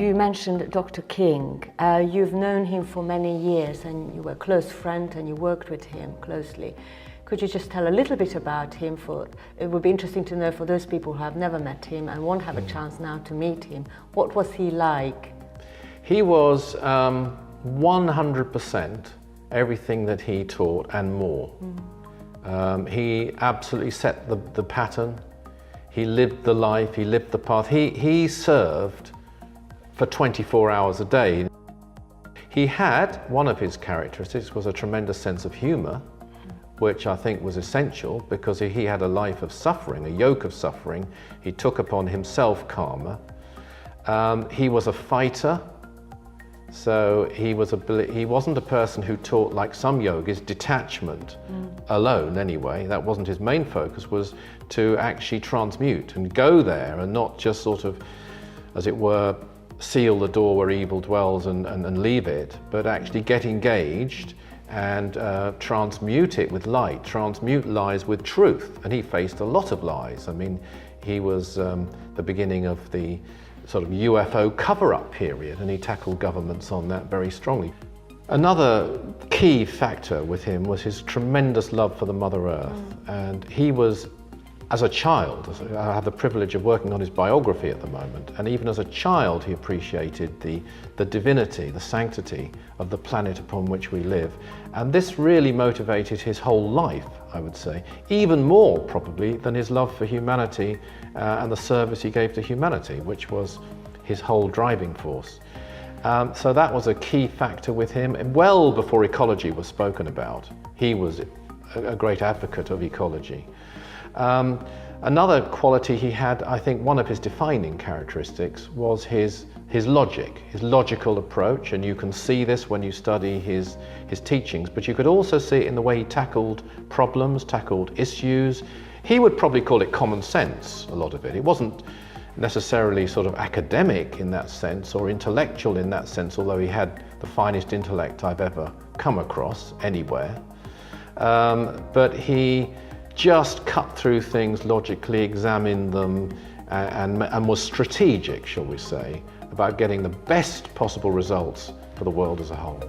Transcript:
You mentioned Dr. King. You've known him for many years and you were a close friend and you worked with him closely. Could you just tell a little bit about him? It would be interesting to know for those people who have never met him and won't have a chance now to meet him. What was he like? He was 100% everything that he taught and more. He absolutely set the pattern. He lived the life, he lived the path. He served for 24 hours a day. He had, one of his characteristics was a tremendous sense of humor, which I think was essential because he had a life of suffering, a yoke of suffering. He took upon himself karma. He was a fighter, so he wasn't a person who taught, like some yogis, detachment alone anyway. That wasn't his main focus, was to actually transmute and go there and not just sort of, as it were, seal the door where evil dwells and leave it, but actually get engaged and transmute it with light, transmute lies with truth. And he faced a lot of lies. I mean, he was the beginning of the sort of UFO cover-up period, and he tackled governments on that very strongly. Another key factor with him was his tremendous love for the Mother Earth. And he was, as a child, I have the privilege of working on his biography at the moment, and even as a child he appreciated the divinity, the sanctity of the planet upon which we live. And this really motivated his whole life, I would say, even more probably than his love for humanity and the service he gave to humanity, which was his whole driving force. So that was a key factor with him. And well before ecology was spoken about, he was a great advocate of ecology. Another quality he had, I think one of his defining characteristics, was his logic, his logical approach, and you can see this when you study his teachings, but you could also see it in the way he tackled problems, tackled issues. He would probably call it common sense, a lot of it. It wasn't necessarily sort of academic in that sense or intellectual in that sense, although he had the finest intellect I've ever come across anywhere. But he just cut through things logically, examined them, and was strategic, shall we say, about getting the best possible results for the world as a whole.